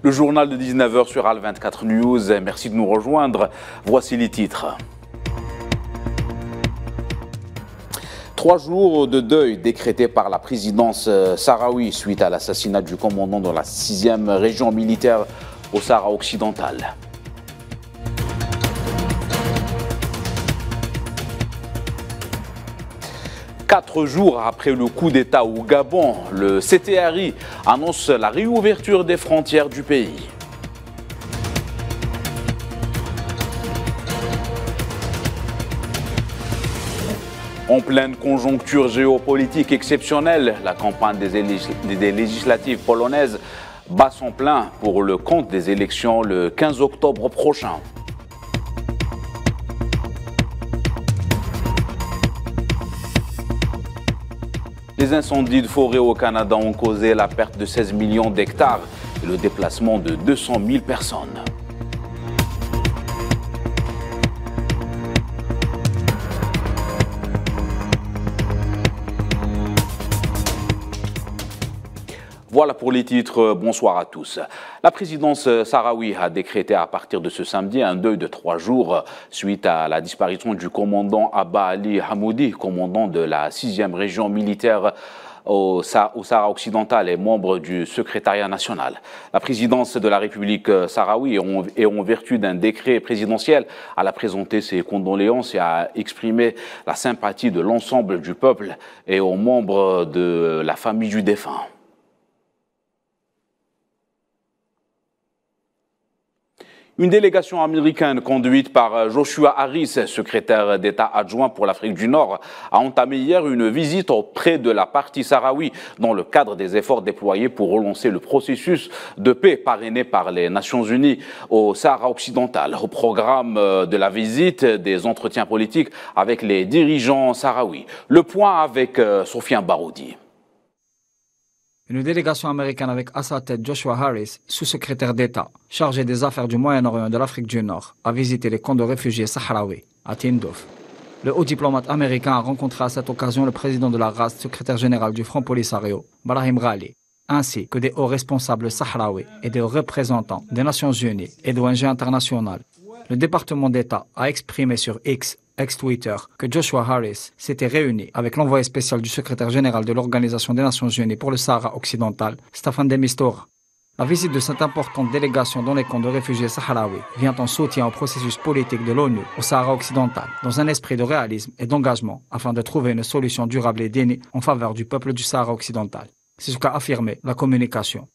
Le journal de 19h sur Al24 News. Merci de nous rejoindre. Voici les titres. 3 jours de deuil décrétés par la présidence sahraoui suite à l'assassinat du commandant de la 6e région militaire au Sahara occidental. Quatre jours après le coup d'État au Gabon, le CTRI annonce la réouverture des frontières du pays. En pleine conjoncture géopolitique exceptionnelle, la campagne des législatives polonaises bat son plein pour le compte des élections le 15 octobre prochain. Les incendies de forêt au Canada ont causé la perte de 16 millions d'hectares et le déplacement de 200 000 personnes. Voilà pour les titres, bonsoir à tous. La présidence sahraoui a décrété à partir de ce samedi un deuil de 3 jours suite à la disparition du commandant Abba Ali Hamoudi, commandant de la 6e région militaire au Sahara occidental et membre du secrétariat national. La présidence de la République sahraoui, en vertu d'un décret présidentiel, a présenté ses condoléances et a exprimé la sympathie de l'ensemble du peuple et aux membres de la famille du défunt. Une délégation américaine conduite par Joshua Harris, secrétaire d'État adjoint pour l'Afrique du Nord, a entamé hier une visite auprès de la partie sahraoui dans le cadre des efforts déployés pour relancer le processus de paix parrainé par les Nations Unies au Sahara occidental. Au programme de la visite, des entretiens politiques avec les dirigeants sahraouis. Le point avec Sofiane Baroudi. Une délégation américaine avec à sa tête Joshua Harris, sous-secrétaire d'État, chargé des affaires du Moyen-Orient et de l'Afrique du Nord, a visité les camps de réfugiés sahraouis à Tindouf. Le haut diplomate américain a rencontré à cette occasion le président de la RAS, secrétaire général du Front Polisario, Brahim Ghali, ainsi que des hauts responsables sahraouis et des représentants des Nations Unies et d'ONG internationales. Le département d'État a exprimé sur X, ex-Twitter, que Joshua Harris s'était réuni avec l'envoyé spécial du secrétaire général de l'Organisation des Nations Unies pour le Sahara occidental, Staffan de Mistura. La visite de cette importante délégation dans les camps de réfugiés sahraouis vient en soutien au processus politique de l'ONU au Sahara occidental, dans un esprit de réalisme et d'engagement afin de trouver une solution durable et digne en faveur du peuple du Sahara occidental. C'est ce qu'a affirmé la communication.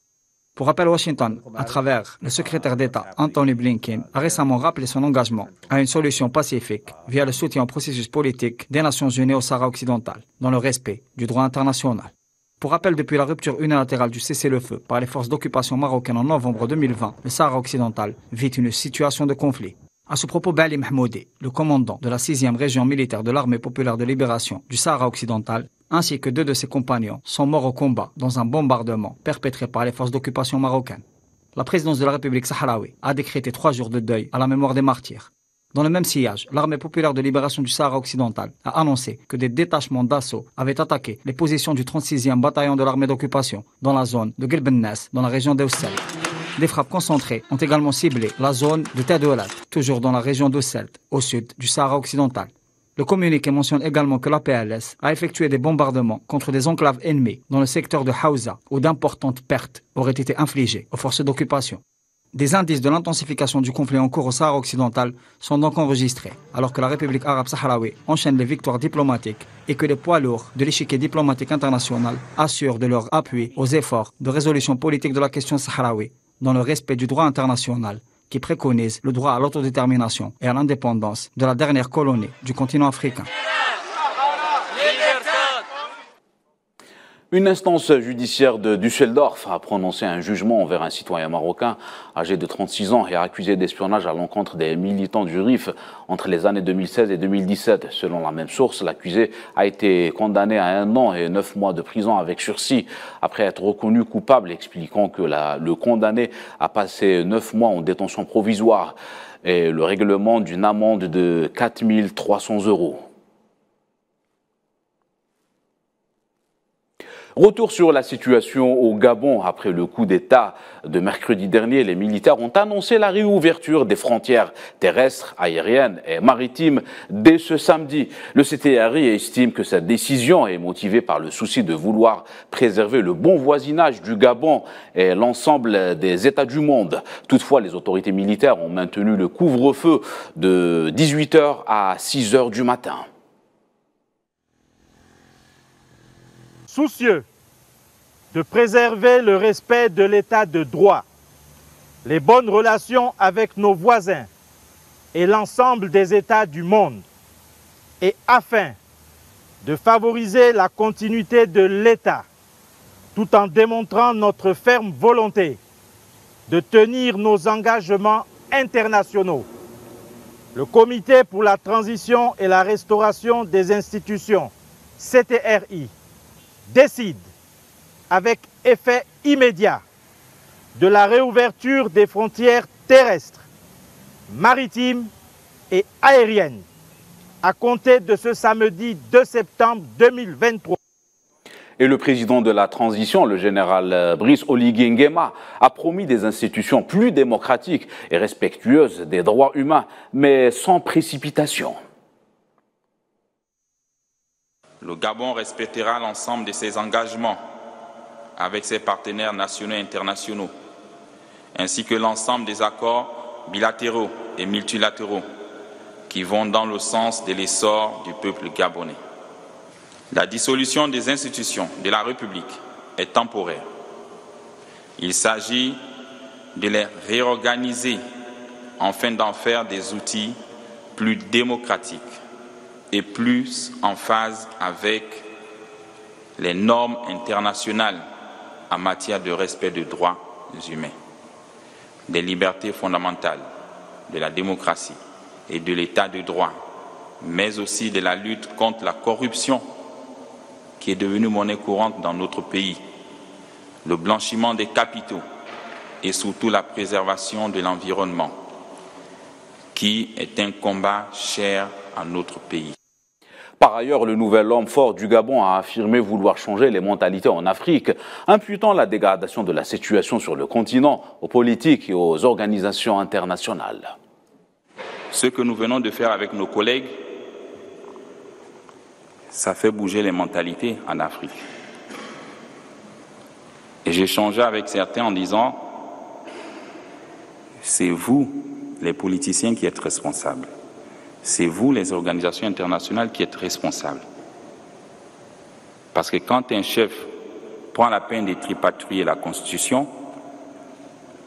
Pour rappel, Washington, à travers le secrétaire d'État Anthony Blinken, a récemment rappelé son engagement à une solution pacifique via le soutien au processus politique des Nations Unies au Sahara occidental, dans le respect du droit international. Pour rappel, depuis la rupture unilatérale du cessez-le-feu par les forces d'occupation marocaines en novembre 2020, le Sahara occidental vit une situation de conflit. À ce propos, Bali Mahmoudi, le commandant de la 6e région militaire de l'Armée populaire de libération du Sahara occidental, ainsi que 2 de ses compagnons, sont morts au combat dans un bombardement perpétré par les forces d'occupation marocaines. La présidence de la République sahraoui a décrété 3 jours de deuil à la mémoire des martyrs. Dans le même sillage, l'Armée populaire de libération du Sahara occidental a annoncé que des détachements d'assaut avaient attaqué les positions du 36e bataillon de l'armée d'occupation dans la zone de Guelbennes, dans la région d'Ossel. Des frappes concentrées ont également ciblé la zone de Tadoulat, toujours dans la région d'Ossel, au sud du Sahara occidental. Le communiqué mentionne également que la PLS a effectué des bombardements contre des enclaves ennemies dans le secteur de Haouza, où d'importantes pertes auraient été infligées aux forces d'occupation. Des indices de l'intensification du conflit en cours au Sahara occidental sont donc enregistrés, alors que la République arabe sahraoui enchaîne les victoires diplomatiques et que les poids lourds de l'échiquier diplomatique international assurent de leur appui aux efforts de résolution politique de la question sahraoui, dans le respect du droit international, qui préconise le droit à l'autodétermination et à l'indépendance de la dernière colonie du continent africain. Une instance judiciaire de Düsseldorf a prononcé un jugement envers un citoyen marocain âgé de 36 ans et accusé d'espionnage à l'encontre des militants du RIF entre les années 2016 et 2017. Selon la même source, l'accusé a été condamné à 1 an et 9 mois de prison avec sursis après être reconnu coupable, expliquant que le condamné a passé 9 mois en détention provisoire et le règlement d'une amende de 4 300 €. Retour sur la situation au Gabon. Après le coup d'État de mercredi dernier, les militaires ont annoncé la réouverture des frontières terrestres, aériennes et maritimes dès ce samedi. Le CTRI estime que cette décision est motivée par le souci de vouloir préserver le bon voisinage du Gabon et l'ensemble des États du monde. Toutefois, les autorités militaires ont maintenu le couvre-feu de 18h à 6h du matin. Soucieux de préserver le respect de l'état de droit, les bonnes relations avec nos voisins et l'ensemble des États du monde, et afin de favoriser la continuité de l'État, tout en démontrant notre ferme volonté de tenir nos engagements internationaux. Le Comité pour la transition et la restauration des institutions, CTRI, décide avec effet immédiat de la réouverture des frontières terrestres, maritimes et aériennes à compter de ce samedi 2 septembre 2023. Et le président de la transition, le général Brice Oligui Nguema, a promis des institutions plus démocratiques et respectueuses des droits humains, mais sans précipitation. Le Gabon respectera l'ensemble de ses engagements avec ses partenaires nationaux et internationaux, ainsi que l'ensemble des accords bilatéraux et multilatéraux qui vont dans le sens de l'essor du peuple gabonais. La dissolution des institutions de la République est temporaire. Il s'agit de les réorganiser afin d'en faire des outils plus démocratiques et plus en phase avec les normes internationales en matière de respect des droits humains, des libertés fondamentales, de la démocratie et de l'état de droit, mais aussi de la lutte contre la corruption qui est devenue monnaie courante dans notre pays, le blanchiment des capitaux et surtout la préservation de l'environnement, qui est un combat cher à notre pays. Par ailleurs, le nouvel homme fort du Gabon a affirmé vouloir changer les mentalités en Afrique, imputant la dégradation de la situation sur le continent aux politiques et aux organisations internationales. Ce que nous venons de faire avec nos collègues, ça fait bouger les mentalités en Afrique. Et j'ai échangé avec certains en disant, c'est vous, les politiciens, qui êtes responsables. C'est vous, les organisations internationales, qui êtes responsables. Parce que quand un chef prend la peine de tripatouiller la Constitution,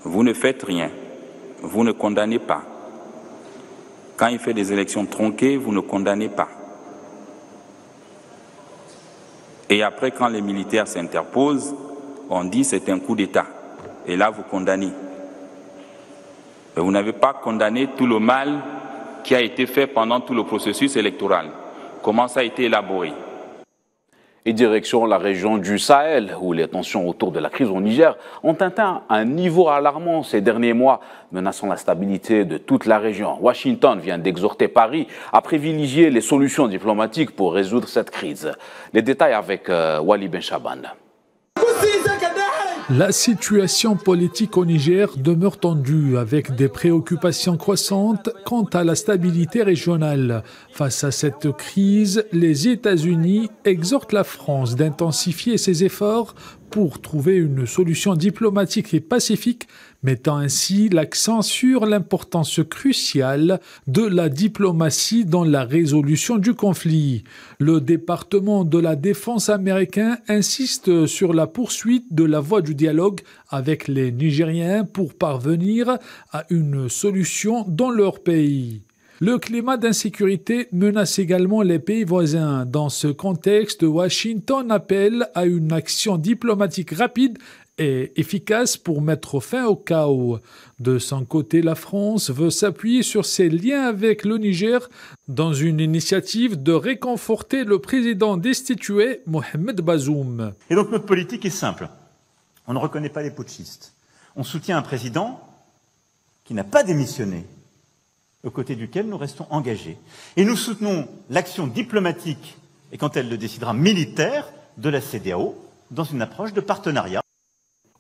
vous ne faites rien, vous ne condamnez pas. Quand il fait des élections tronquées, vous ne condamnez pas. Et après, quand les militaires s'interposent, on dit c'est un coup d'État. Et là, vous condamnez. Et vous n'avez pas condamné tout le mal qui a été fait pendant tout le processus électoral. Comment ça a été élaboré? Et direction la région du Sahel, où les tensions autour de la crise au Niger ont atteint un niveau alarmant ces derniers mois, menaçant la stabilité de toute la région. Washington vient d'exhorter Paris à privilégier les solutions diplomatiques pour résoudre cette crise. Les détails avec Wali Ben Chaban. La situation politique au Niger demeure tendue avec des préoccupations croissantes quant à la stabilité régionale. Face à cette crise, les États-Unis exhortent la France d'intensifier ses efforts pour trouver une solution diplomatique et pacifique, mettant ainsi l'accent sur l'importance cruciale de la diplomatie dans la résolution du conflit. Le département de la Défense américain insiste sur la poursuite de la voie du dialogue avec les Nigériens pour parvenir à une solution dans leur pays. Le climat d'insécurité menace également les pays voisins. Dans ce contexte, Washington appelle à une action diplomatique rapide et efficace pour mettre fin au chaos. De son côté, la France veut s'appuyer sur ses liens avec le Niger dans une initiative de réconforter le président destitué, Mohamed Bazoum. Et donc notre politique est simple. On ne reconnaît pas les putschistes. On soutient un président qui n'a pas démissionné, aux côtés duquel nous restons engagés. Et nous soutenons l'action diplomatique, et quand elle le décidera militaire, de la CEDEAO, dans une approche de partenariat.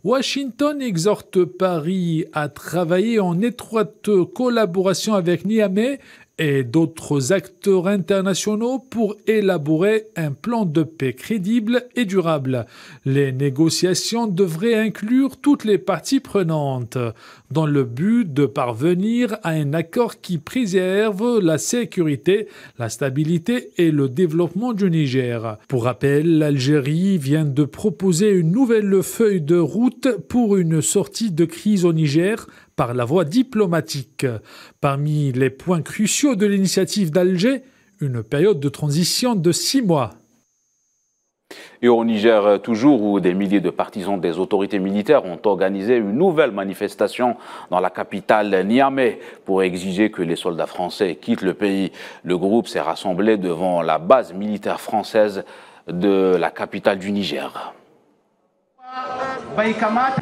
Washington exhorte Paris à travailler en étroite collaboration avec Niamey et d'autres acteurs internationaux pour élaborer un plan de paix crédible et durable. Les négociations devraient inclure toutes les parties prenantes, dans le but de parvenir à un accord qui préserve la sécurité, la stabilité et le développement du Niger. Pour rappel, l'Algérie vient de proposer une nouvelle feuille de route pour une sortie de crise au Niger par la voie diplomatique. Parmi les points cruciaux de l'initiative d'Alger, une période de transition de 6 mois. Et au Niger, toujours, où des milliers de partisans des autorités militaires ont organisé une nouvelle manifestation dans la capitale Niamey pour exiger que les soldats français quittent le pays. Le groupe s'est rassemblé devant la base militaire française de la capitale du Niger.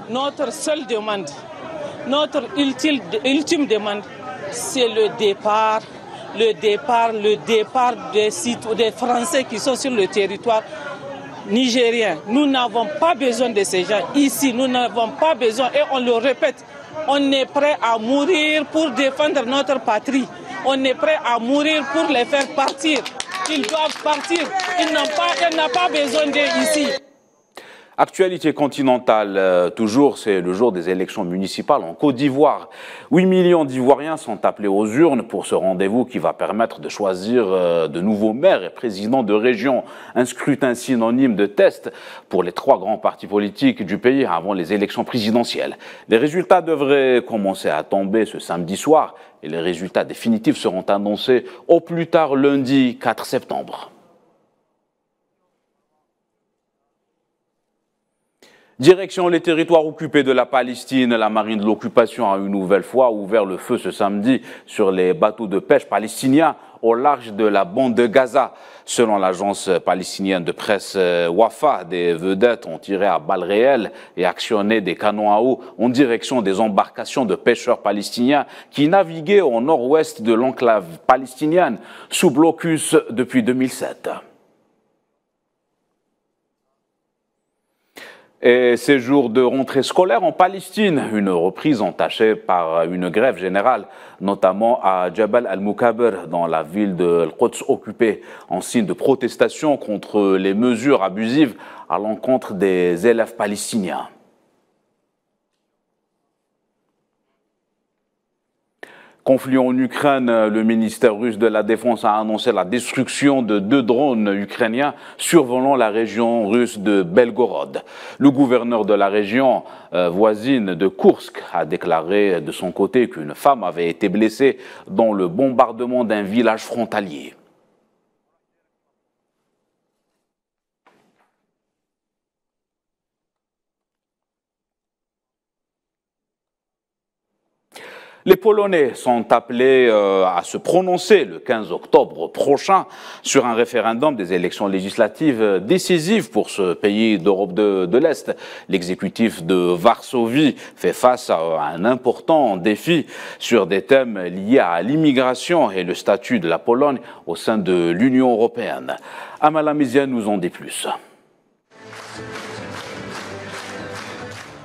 Notre seule demande, notre ultime demande, c'est le départ des Français qui sont sur le territoire nigérien. Nous n'avons pas besoin de ces gens ici, nous n'avons pas besoin, et on le répète, on est prêt à mourir pour défendre notre patrie. On est prêt à mourir pour les faire partir. Ils doivent partir, ils n'ont pas besoin d'eux ici. Actualité continentale, toujours, c'est le jour des élections municipales en Côte d'Ivoire. 8 millions d'Ivoiriens sont appelés aux urnes pour ce rendez-vous qui va permettre de choisir de nouveaux maires et présidents de région. Un scrutin synonyme de test pour les 3 grands partis politiques du pays avant les élections présidentielles. Les résultats devraient commencer à tomber ce samedi soir et les résultats définitifs seront annoncés au plus tard lundi 4 septembre. Direction les territoires occupés de la Palestine, la marine de l'occupation a une nouvelle fois ouvert le feu ce samedi sur les bateaux de pêche palestiniens au large de la bande de Gaza. Selon l'agence palestinienne de presse Wafa, des vedettes ont tiré à balles réelles et actionné des canons à eau en direction des embarcations de pêcheurs palestiniens qui naviguaient au nord-ouest de l'enclave palestinienne sous blocus depuis 2007. Et ces jours de rentrée scolaire en Palestine, une reprise entachée par une grève générale, notamment à Jabal al-Mukabir, dans la ville de Al-Quds occupée, en signe de protestation contre les mesures abusives à l'encontre des élèves palestiniens. Conflit en Ukraine, le ministère russe de la Défense a annoncé la destruction de 2 drones ukrainiens survolant la région russe de Belgorod. Le gouverneur de la région voisine de Koursk a déclaré de son côté qu'une femme avait été blessée dans le bombardement d'un village frontalier. Les Polonais sont appelés à se prononcer le 15 octobre prochain sur un référendum des élections législatives décisives pour ce pays d'Europe de l'Est. L'exécutif de Varsovie fait face à un important défi sur des thèmes liés à l'immigration et le statut de la Pologne au sein de l'Union européenne. Amala Méziane nous en dit plus.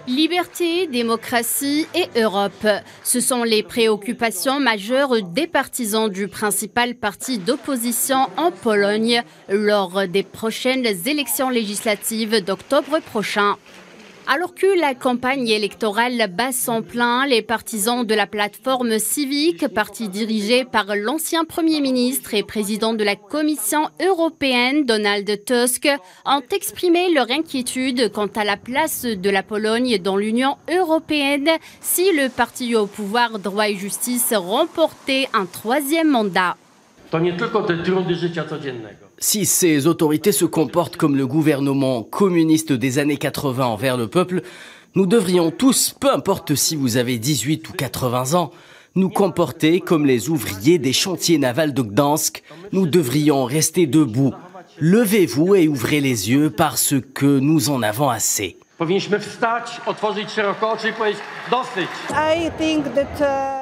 Liberté, démocratie et Europe. Ce sont les préoccupations majeures des partisans du principal parti d'opposition en Pologne lors des prochaines élections législatives d'octobre prochain. Alors que la campagne électorale bat son plein, les partisans de la plateforme civique, parti dirigé par l'ancien Premier ministre et président de la Commission européenne, Donald Tusk, ont exprimé leur inquiétude quant à la place de la Pologne dans l'Union européenne si le parti au pouvoir Droit et Justice remportait un 3e mandat. Si ces autorités se comportent comme le gouvernement communiste des années 80 envers le peuple, nous devrions tous, peu importe si vous avez 18 ou 80 ans, nous comporter comme les ouvriers des chantiers navals de Gdansk. Nous devrions rester debout. Levez-vous et ouvrez les yeux parce que nous en avons assez. Powinniśmy wstać, otworzyć szeroko oczy i powiedzieć dosyć. I think that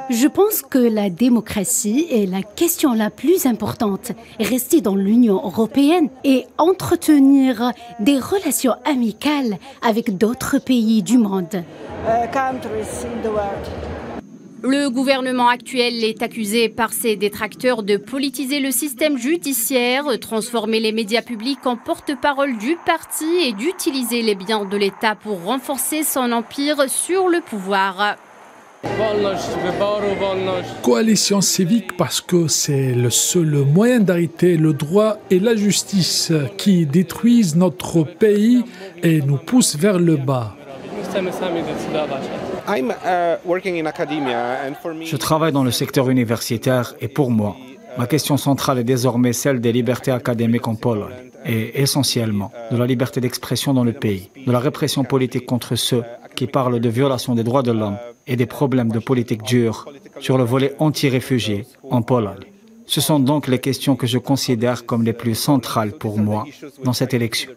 Je pense que la démocratie est la question la plus importante. Rester dans l'Union européenne et entretenir des relations amicales avec d'autres pays du monde. Le gouvernement actuel est accusé par ses détracteurs de politiser le système judiciaire, transformer les médias publics en porte-parole du parti et d'utiliser les biens de l'État pour renforcer son empire sur le pouvoir. Coalition civique parce que c'est le seul moyen d'arrêter le droit et la justice qui détruisent notre pays et nous poussent vers le bas. Je travaille dans le secteur universitaire et pour moi, ma question centrale est désormais celle des libertés académiques en Pologne et essentiellement de la liberté d'expression dans le pays, de la répression politique contre ceux qui parlent de violation des droits de l'homme et des problèmes de politique dure sur le volet anti-réfugiés en Pologne. Ce sont donc les questions que je considère comme les plus centrales pour moi dans cette élection.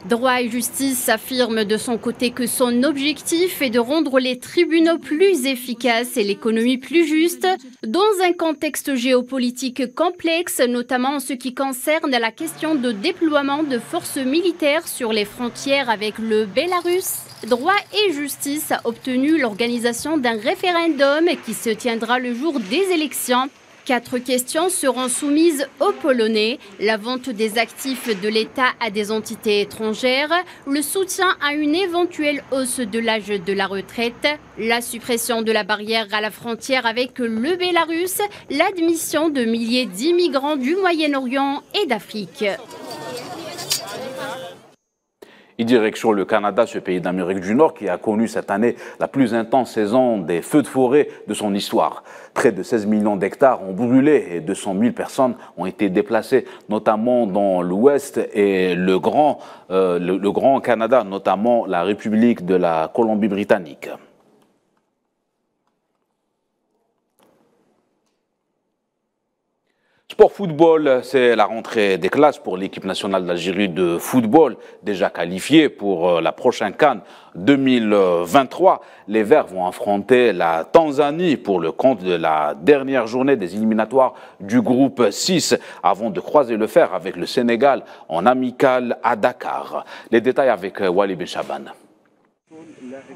Droit et Justice affirme de son côté que son objectif est de rendre les tribunaux plus efficaces et l'économie plus juste, dans un contexte géopolitique complexe, notamment en ce qui concerne la question de déploiement de forces militaires sur les frontières avec le Bélarus. Droit et Justice a obtenu l'organisation d'un référendum qui se tiendra le jour des élections. 4 questions seront soumises aux Polonais, la vente des actifs de l'État à des entités étrangères, le soutien à une éventuelle hausse de l'âge de la retraite, la suppression de la barrière à la frontière avec le Bélarus, l'admission de milliers d'immigrants du Moyen-Orient et d'Afrique. Et direction le Canada, ce pays d'Amérique du Nord qui a connu cette année la plus intense saison des feux de forêt de son histoire. Près de 16 millions d'hectares ont brûlé et 200 000 personnes ont été déplacées, notamment dans l'Ouest et le Grand Canada, notamment la République de la Colombie-Britannique. Sport football, c'est la rentrée des classes pour l'équipe nationale d'Algérie de football, déjà qualifiée pour la prochaine CAN 2023. Les Verts vont affronter la Tanzanie pour le compte de la dernière journée des éliminatoires du groupe 6 avant de croiser le fer avec le Sénégal en amical à Dakar. Les détails avec Wali Ben Chaban.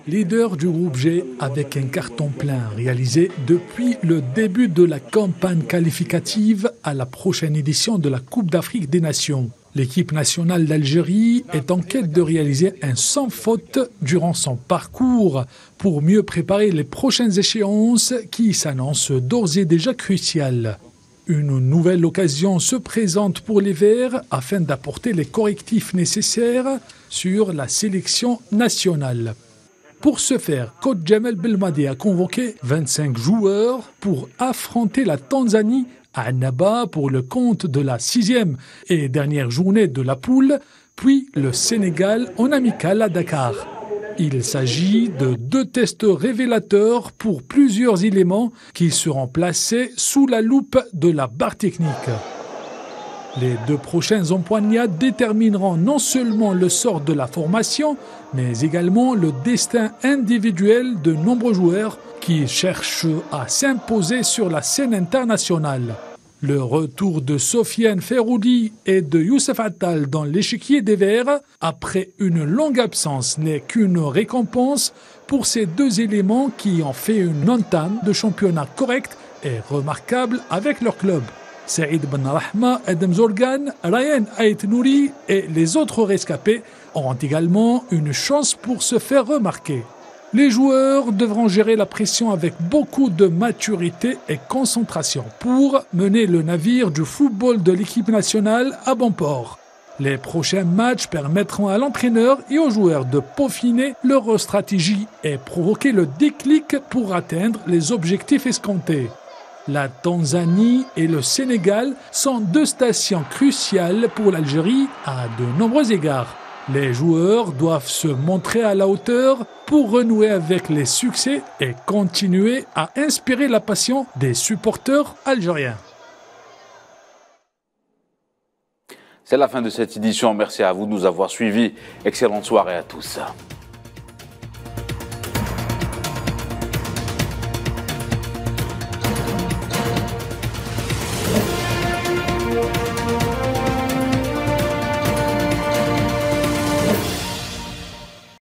Leader du groupe G avec un carton plein réalisé depuis le début de la campagne qualificative à la prochaine édition de la Coupe d'Afrique des Nations. L'équipe nationale d'Algérie est en quête de réaliser un sans faute durant son parcours pour mieux préparer les prochaines échéances qui s'annoncent d'ores et déjà cruciales. Une nouvelle occasion se présente pour les Verts afin d'apporter les correctifs nécessaires sur la sélection nationale. Pour ce faire, coach Jamel Belmadi a convoqué 25 joueurs pour affronter la Tanzanie à Annaba pour le compte de la 6e et dernière journée de la poule, puis le Sénégal en amical à Dakar. Il s'agit de 2 tests révélateurs pour plusieurs éléments qui seront placés sous la loupe de la barre technique. Les 2 prochaines empoignades détermineront non seulement le sort de la formation, mais également le destin individuel de nombreux joueurs qui cherchent à s'imposer sur la scène internationale. Le retour de Sofiane Ferroudi et de Youssef Attal dans l'échiquier des Verts, après une longue absence, n'est qu'une récompense pour ces 2 éléments qui ont fait une entame de championnat correcte et remarquable avec leur club. Saïd Ben Rahma, Adam Zorgan, Ryan Ait Nouri et les autres rescapés auront également une chance pour se faire remarquer. Les joueurs devront gérer la pression avec beaucoup de maturité et concentration pour mener le navire du football de l'équipe nationale à bon port. Les prochains matchs permettront à l'entraîneur et aux joueurs de peaufiner leur stratégie et provoquer le déclic pour atteindre les objectifs escomptés. La Tanzanie et le Sénégal sont 2 stations cruciales pour l'Algérie à de nombreux égards. Les joueurs doivent se montrer à la hauteur pour renouer avec les succès et continuer à inspirer la passion des supporters algériens. C'est la fin de cette édition. Merci à vous de nous avoir suivis. Excellente soirée à tous.